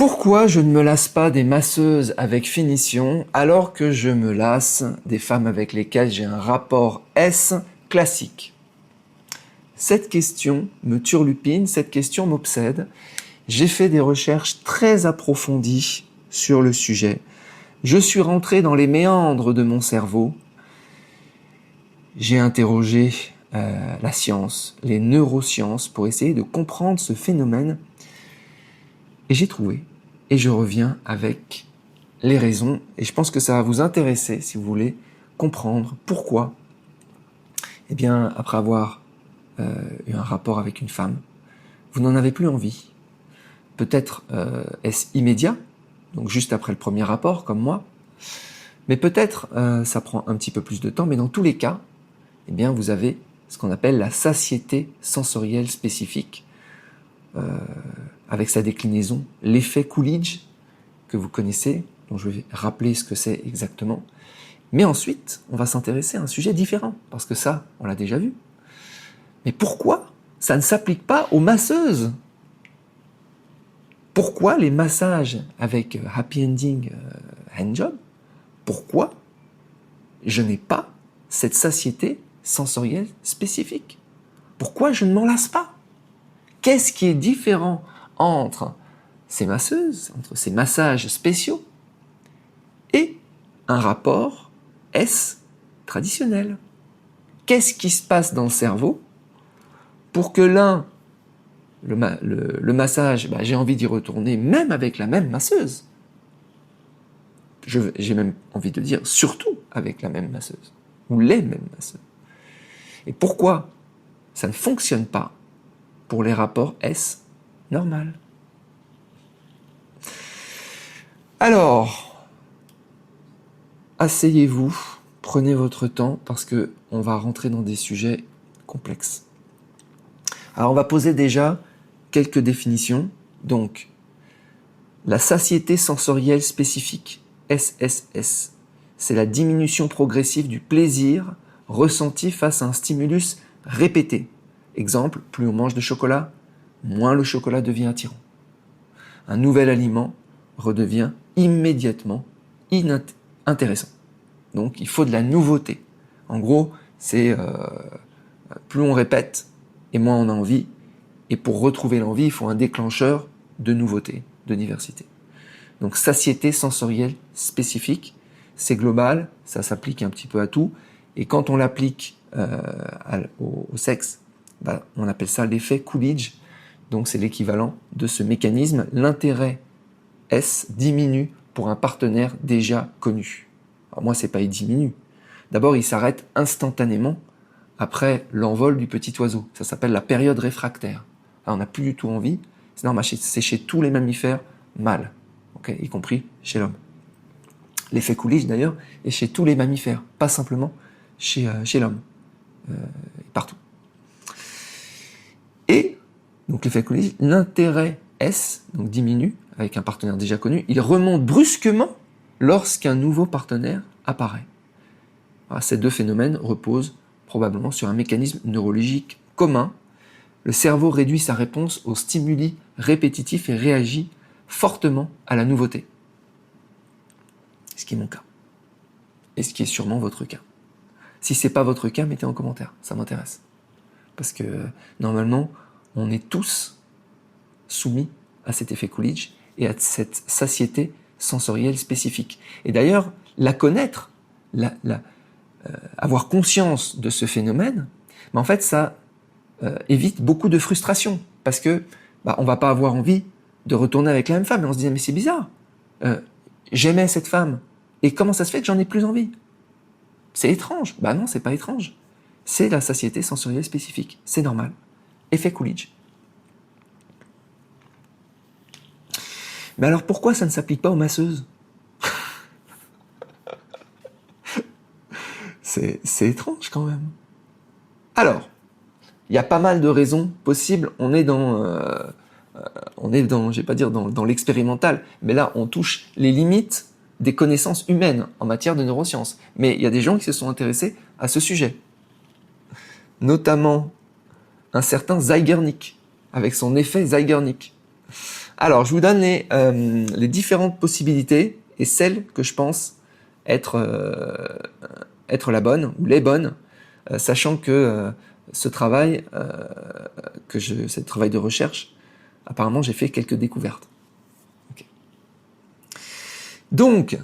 Pourquoi je ne me lasse pas des masseuses avec finition alors que je me lasse des femmes avec lesquelles j'ai un rapport S classique? Cette question me turlupine, cette question m'obsède. J'ai fait des recherches très approfondies sur le sujet. Je suis rentré dans les méandres de mon cerveau. J'ai interrogé la science, les neurosciences pour essayer de comprendre ce phénomène. Et j'ai trouvé. Et je reviens avec les raisons. Et je pense que ça va vous intéresser si vous voulez comprendre pourquoi. Eh bien, après avoir eu un rapport avec une femme, vous n'en avez plus envie. Peut-être est-ce immédiat, donc juste après le premier rapport, comme moi. Mais peut-être ça prend un petit peu plus de temps. Mais dans tous les cas, eh bien, vous avez ce qu'on appelle la satiété sensorielle spécifique, avec sa déclinaison, l'effet Coolidge, que vous connaissez, dont je vais rappeler ce que c'est exactement. Mais ensuite, on va s'intéresser à un sujet différent, parce que ça, on l'a déjà vu. Mais pourquoi ça ne s'applique pas aux masseuses? Pourquoi les massages avec happy ending handjob? Pourquoi je n'ai pas cette satiété sensorielle spécifique? Pourquoi je ne m'en lasse pas? Qu'est-ce qui est différent entre ces masseuses, entre ces massages spéciaux et un rapport S traditionnel? Qu'est-ce qui se passe dans le cerveau pour que l'un, le massage, j'ai envie d'y retourner même avec la même masseuse? J'ai même envie de dire surtout avec la même masseuse, ou les mêmes masseuses. Et pourquoi ça ne fonctionne pas pour les rapports S normal? Alors, asseyez-vous, prenez votre temps parce que on va rentrer dans des sujets complexes. Alors, on va poser déjà quelques définitions. Donc, la satiété sensorielle spécifique, SSS, c'est la diminution progressive du plaisir ressenti face à un stimulus répété. Exemple, plus on mange de chocolat, moins le chocolat devient attirant. Un nouvel aliment redevient immédiatement inintéressant. Donc il faut de la nouveauté. En gros, c'est plus on répète et moins on a envie. Et pour retrouver l'envie, il faut un déclencheur de nouveauté, de diversité. Donc satiété sensorielle spécifique, c'est global, ça s'applique un petit peu à tout. Et quand on l'applique au sexe, on appelle ça l'effet Coolidge. Donc c'est l'équivalent de ce mécanisme. L'intérêt S diminue pour un partenaire déjà connu. Alors moi, c'est pas il diminue. D'abord, il s'arrête instantanément après l'envol du petit oiseau. Ça s'appelle la période réfractaire. Là, on n'a plus du tout envie. C'est normal, c'est chez tous les mammifères mâles, okay, y compris chez l'homme. L'effet Coolidge, d'ailleurs, est chez tous les mammifères, pas simplement chez l'homme, partout. Et donc l'effet Coolidge, l'intérêt S donc diminue avec un partenaire déjà connu, il remonte brusquement lorsqu'un nouveau partenaire apparaît. Alors, ces deux phénomènes reposent probablement sur un mécanisme neurologique commun. Le cerveau réduit sa réponse aux stimuli répétitifs et réagit fortement à la nouveauté. Ce qui est mon cas. Et ce qui est sûrement votre cas. Si c'est pas votre cas, mettez en commentaire, ça m'intéresse. Parce que normalement, on est tous soumis à cet effet Coolidge et à cette satiété sensorielle spécifique. Et d'ailleurs, la connaître, avoir conscience de ce phénomène, en fait, ça évite beaucoup de frustration. Parce que on va pas avoir envie de retourner avec la même femme. Et on se dit, mais c'est bizarre. J'aimais cette femme. Et comment ça se fait que j'en ai plus envie? C'est étrange. Non, c'est pas étrange. C'est la satiété sensorielle spécifique. C'est normal. Effet Coolidge. Mais alors pourquoi ça ne s'applique pas aux masseuses? C'est étrange quand même. Alors, il y a pas mal de raisons possibles. On est dans, je vais pas dire dans l'expérimental, mais là on touche les limites des connaissances humaines en matière de neurosciences. Mais il y a des gens qui se sont intéressés à ce sujet. Notamment un certain Zeigarnik, avec son effet Zeigarnik. Alors, je vous donne les différentes possibilités et celles que je pense être la bonne ou les bonnes, sachant que ce travail de recherche, apparemment, j'ai fait quelques découvertes. Okay. Donc,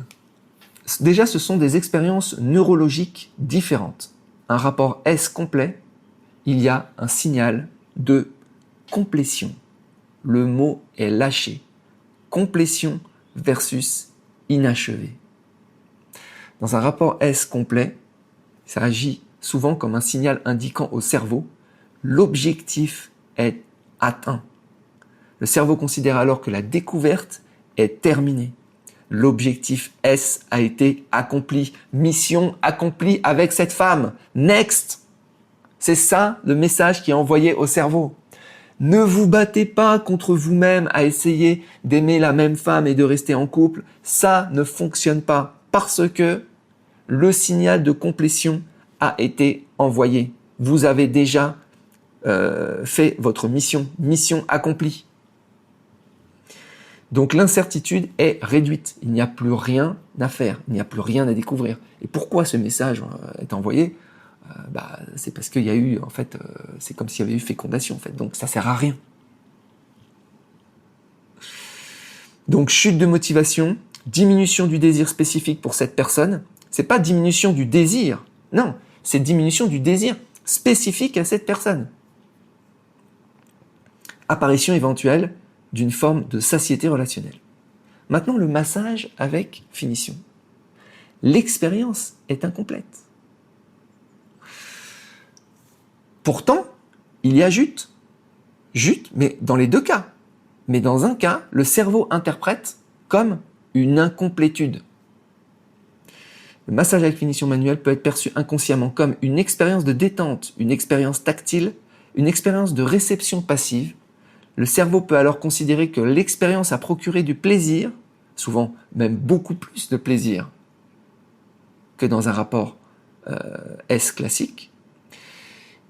déjà, ce sont des expériences neurologiques différentes. Un rapport S complet, il y a un signal de complétion. Le mot est lâché. Complétion versus inachevé. Dans un rapport S complet, ça agit souvent comme un signal indiquant au cerveau l'objectif est atteint. Le cerveau considère alors que la découverte est terminée. L'objectif S a été accompli. Mission accomplie avec cette femme. Next! C'est ça le message qui est envoyé au cerveau. Ne vous battez pas contre vous-même à essayer d'aimer la même femme et de rester en couple. Ça ne fonctionne pas parce que le signal de complétion a été envoyé. Vous avez déjà fait votre mission accomplie. Donc l'incertitude est réduite. Il n'y a plus rien à faire, il n'y a plus rien à découvrir. Et pourquoi ce message est envoyé ? C'est parce qu'il y a eu, en fait, c'est comme s'il y avait eu fécondation, en fait. Donc ça sert à rien. Donc chute de motivation, diminution du désir spécifique pour cette personne. C'est pas diminution du désir, non, c'est diminution du désir spécifique à cette personne. Apparition éventuelle d'une forme de satiété relationnelle. Maintenant, le massage avec finition. L'expérience est incomplète. Pourtant, il y a jute, mais dans les deux cas. Mais dans un cas, le cerveau interprète comme une incomplétude. Le massage avec finition manuelle peut être perçu inconsciemment comme une expérience de détente, une expérience tactile, une expérience de réception passive. Le cerveau peut alors considérer que l'expérience a procuré du plaisir, souvent même beaucoup plus de plaisir que dans un rapport S classique,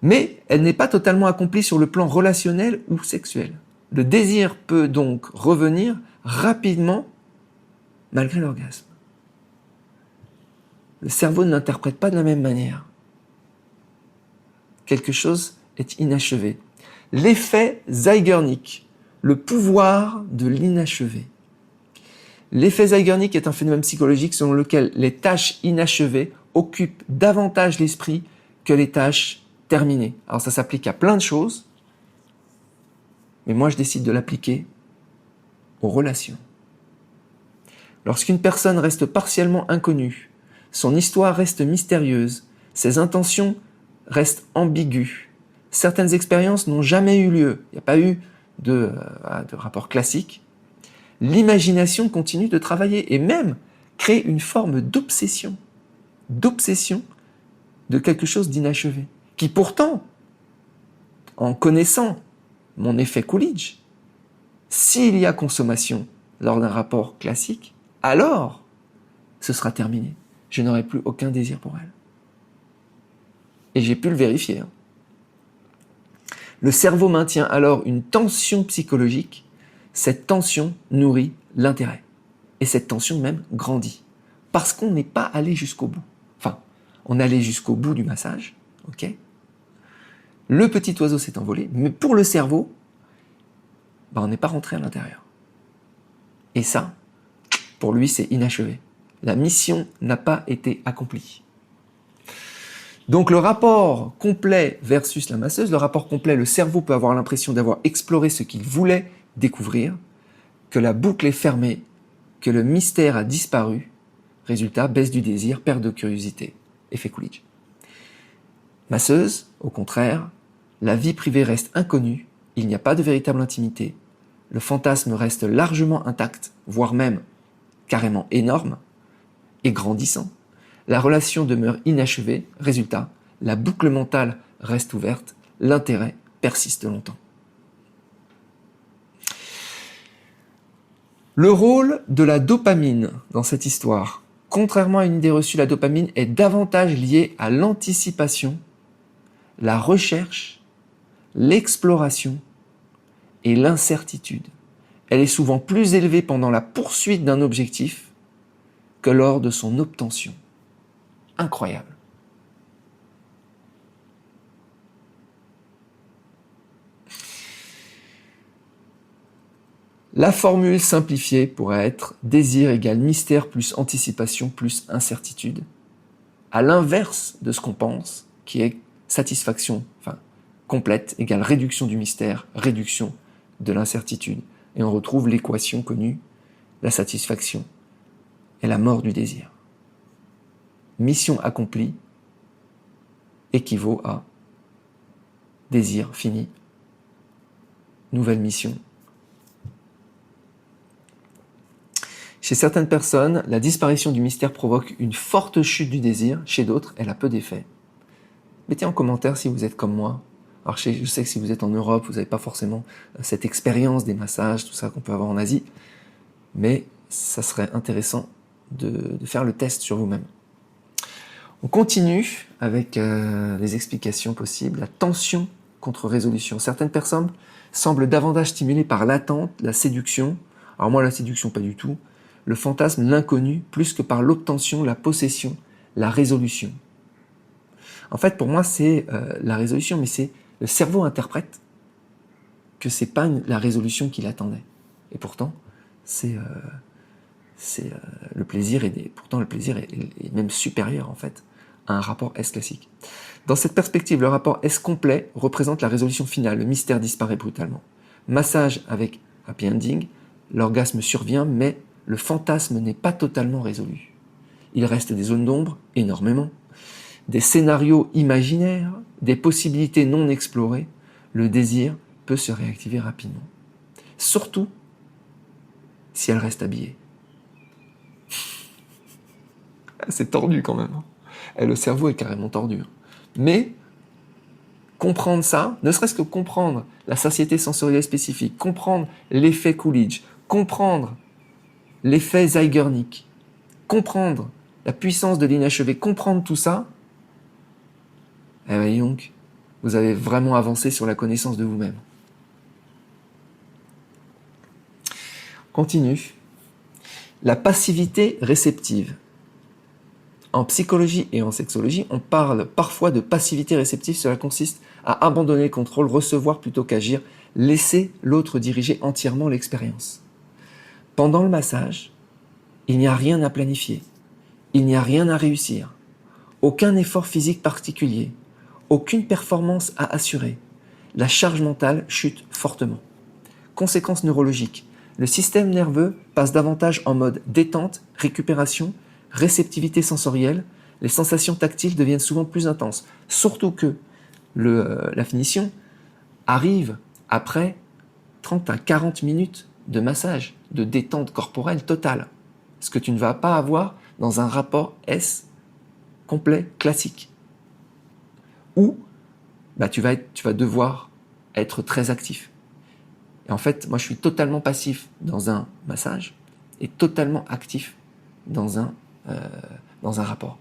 mais elle n'est pas totalement accomplie sur le plan relationnel ou sexuel. Le désir peut donc revenir rapidement malgré l'orgasme. Le cerveau ne l'interprète pas de la même manière. Quelque chose est inachevé. L'effet Zeigarnik, le pouvoir de l'inachevé. L'effet Zeigarnik est un phénomène psychologique selon lequel les tâches inachevées occupent davantage l'esprit que les tâches terminées. Alors ça s'applique à plein de choses, mais moi je décide de l'appliquer aux relations. Lorsqu'une personne reste partiellement inconnue, son histoire reste mystérieuse, ses intentions restent ambiguës, certaines expériences n'ont jamais eu lieu, il n'y a pas eu de rapport classique, l'imagination continue de travailler et même crée une forme d'obsession de quelque chose d'inachevé, qui pourtant, en connaissant mon effet Coolidge, s'il y a consommation lors d'un rapport classique, alors ce sera terminé. Je n'aurai plus aucun désir pour elle. Et j'ai pu le vérifier. Le cerveau maintient alors une tension psychologique. Cette tension nourrit l'intérêt. Et cette tension même grandit. Parce qu'on n'est pas allé jusqu'au bout. Enfin, on est allé jusqu'au bout du massage. Ok ? Le petit oiseau s'est envolé. Mais pour le cerveau, on n'est pas rentré à l'intérieur. Et ça, pour lui, c'est inachevé. La mission n'a pas été accomplie. Donc le rapport complet versus la masseuse, le rapport complet, le cerveau peut avoir l'impression d'avoir exploré ce qu'il voulait découvrir, que la boucle est fermée, que le mystère a disparu. Résultat, baisse du désir, perte de curiosité. Effet Coolidge. Masseuse, au contraire, la vie privée reste inconnue, il n'y a pas de véritable intimité, le fantasme reste largement intact, voire même carrément énorme et grandissant. La relation demeure inachevée, résultat, la boucle mentale reste ouverte, l'intérêt persiste longtemps. Le rôle de la dopamine dans cette histoire. Contrairement à une idée reçue, la dopamine est davantage liée à l'anticipation, la recherche, l'exploration et l'incertitude. Elle est souvent plus élevée pendant la poursuite d'un objectif que lors de son obtention. Incroyable. La formule simplifiée pourrait être désir égale mystère plus anticipation plus incertitude. À l'inverse de ce qu'on pense, qui est satisfaction, complète égale réduction du mystère, réduction de l'incertitude. Et on retrouve l'équation connue, la satisfaction et la mort du désir. Mission accomplie équivaut à désir fini, nouvelle mission. Chez certaines personnes, la disparition du mystère provoque une forte chute du désir. Chez d'autres, elle a peu d'effet. Mettez en commentaire si vous êtes comme moi. Alors je sais que si vous êtes en Europe, vous n'avez pas forcément cette expérience des massages, tout ça qu'on peut avoir en Asie. Mais ça serait intéressant de faire le test sur vous-même. On continue avec les explications possibles. La tension contre résolution. Certaines personnes semblent davantage stimulées par l'attente, la séduction. Alors moi, la séduction, pas du tout. Le fantasme, l'inconnu, plus que par l'obtention, la possession, la résolution. En fait, pour moi, c'est la résolution, mais c'est le cerveau interprète que c'est pas la résolution qu'il attendait. Et pourtant, c'est le plaisir pourtant le plaisir est même supérieur en fait à un rapport S classique. Dans cette perspective, le rapport S complet représente la résolution finale. Le mystère disparaît brutalement. Massage avec happy ending, l'orgasme survient, mais le fantasme n'est pas totalement résolu. Il reste des zones d'ombre, énormément, des scénarios imaginaires, des possibilités non explorées. Le désir peut se réactiver rapidement. Surtout si elle reste habillée. C'est tordu quand même. Et le cerveau est carrément tordu. Mais comprendre ça, ne serait-ce que comprendre la satiété sensorielle spécifique, comprendre l'effet Coolidge, comprendre l'effet Zeigarnik, comprendre la puissance de l'inachevé, comprendre tout ça, eh bien donc, vous avez vraiment avancé sur la connaissance de vous-même. Continue. La passivité réceptive. En psychologie et en sexologie, on parle parfois de passivité réceptive. Cela consiste à abandonner le contrôle, recevoir plutôt qu'agir, laisser l'autre diriger entièrement l'expérience. Pendant le massage, il n'y a rien à planifier, il n'y a rien à réussir, aucun effort physique particulier, aucune performance à assurer. La charge mentale chute fortement. Conséquences neurologiques. Le système nerveux passe davantage en mode détente, récupération, réceptivité sensorielle. Les sensations tactiles deviennent souvent plus intenses. Surtout que la finition arrive après 30 à 40 minutes de massage, de détente corporelle totale. Ce que tu ne vas pas avoir dans un rapport S complet, classique. Où tu vas devoir être très actif. Et en fait, moi je suis totalement passif dans un massage et totalement actif dans un rapport.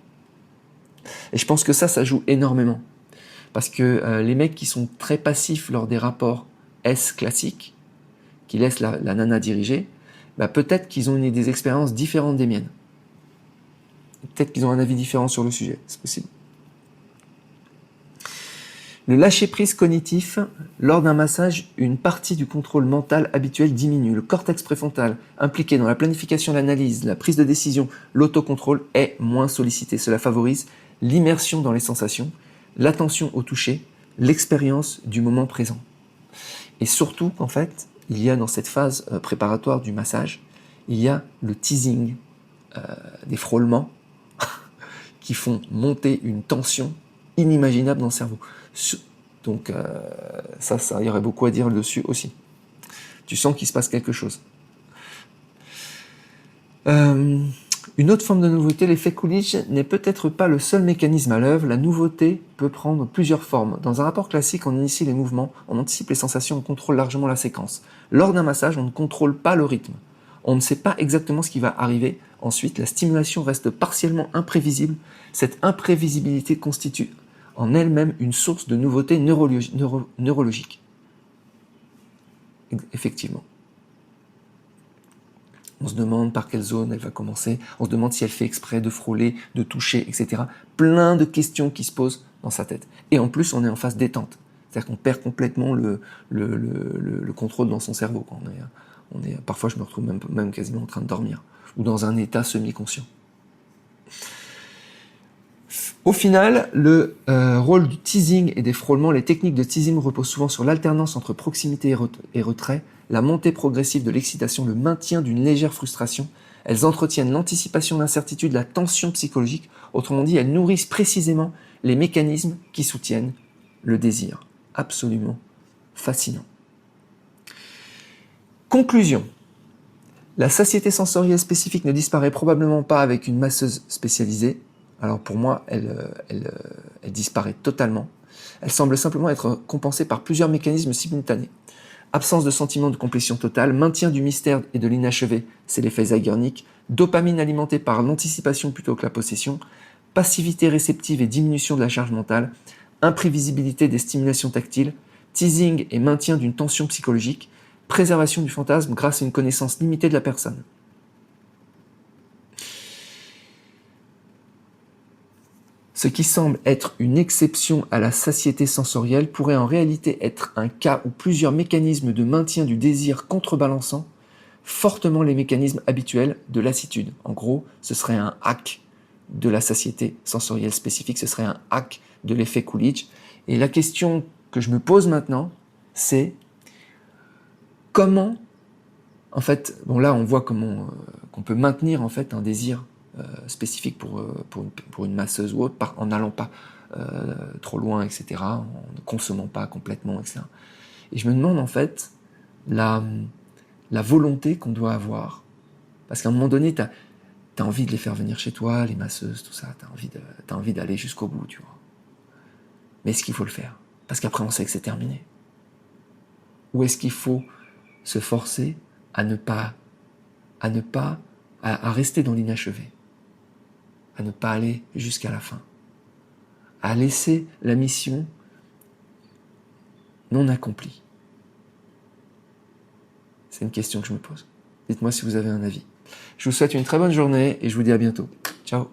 Et je pense que ça joue énormément. Parce que les mecs qui sont très passifs lors des rapports S classiques, qui laissent la nana diriger, peut-être qu'ils ont des expériences différentes des miennes. Peut-être qu'ils ont un avis différent sur le sujet, c'est possible. Le lâcher-prise cognitif, lors d'un massage, une partie du contrôle mental habituel diminue. Le cortex préfrontal, impliqué dans la planification, l'analyse, la prise de décision, l'autocontrôle, est moins sollicité. Cela favorise l'immersion dans les sensations, l'attention au toucher, l'expérience du moment présent. Et surtout, en fait, il y a dans cette phase préparatoire du massage, il y a le teasing, des frôlements qui font monter une tension inimaginable dans le cerveau. Donc ça, il y aurait beaucoup à dire dessus aussi. Tu sens qu'il se passe quelque chose. Une autre forme de nouveauté, l'effet Coolidge n'est peut-être pas le seul mécanisme à l'œuvre. La nouveauté peut prendre plusieurs formes. Dans un rapport classique, on initie les mouvements, on anticipe les sensations, on contrôle largement la séquence. Lors d'un massage, on ne contrôle pas le rythme. On ne sait pas exactement ce qui va arriver. Ensuite, la stimulation reste partiellement imprévisible. Cette imprévisibilité constitue en elle-même une source de nouveautés neurologiques. Effectivement. On se demande par quelle zone elle va commencer, on se demande si elle fait exprès de frôler, de toucher, etc. Plein de questions qui se posent dans sa tête. Et en plus, on est en phase détente. C'est-à-dire qu'on perd complètement le contrôle dans son cerveau. Parfois, je me retrouve même quasiment en train de dormir, ou dans un état semi-conscient. Au final, le rôle du teasing et des frôlements, les techniques de teasing reposent souvent sur l'alternance entre proximité et retrait, la montée progressive de l'excitation, le maintien d'une légère frustration. Elles entretiennent l'anticipation, l'incertitude, la tension psychologique. Autrement dit, elles nourrissent précisément les mécanismes qui soutiennent le désir. Absolument fascinant. Conclusion. La satiété sensorielle spécifique ne disparaît probablement pas avec une masseuse spécialisée. Alors pour moi, elle disparaît totalement. Elle semble simplement être compensée par plusieurs mécanismes simultanés. Absence de sentiment de complétion totale, maintien du mystère et de l'inachevé, c'est l'effet Zeigarnik, dopamine alimentée par l'anticipation plutôt que la possession, passivité réceptive et diminution de la charge mentale, imprévisibilité des stimulations tactiles, teasing et maintien d'une tension psychologique, préservation du fantasme grâce à une connaissance limitée de la personne. Ce qui semble être une exception à la satiété sensorielle pourrait en réalité être un cas où plusieurs mécanismes de maintien du désir contrebalançant fortement les mécanismes habituels de lassitude. En gros, ce serait un hack de la satiété sensorielle spécifique, ce serait un hack de l'effet Coolidge. Et la question que je me pose maintenant, c'est comment, en fait, bon là on voit comment qu'on peut maintenir en fait un désir spécifique pour une masseuse ou autre, en n'allant pas trop loin, etc., en ne consommant pas complètement, etc. Et je me demande en fait la volonté qu'on doit avoir, parce qu'à un moment donné, t'as envie de les faire venir chez toi, les masseuses, tout ça, t'as envie d'aller jusqu'au bout, tu vois. Mais est-ce qu'il faut le faire? Parce qu'après on sait que c'est terminé. Ou est-ce qu'il faut se forcer à rester dans l'inachevé, à ne pas aller jusqu'à la fin, à laisser la mission non accomplie? C'est une question que je me pose. Dites-moi si vous avez un avis. Je vous souhaite une très bonne journée et je vous dis à bientôt. Ciao.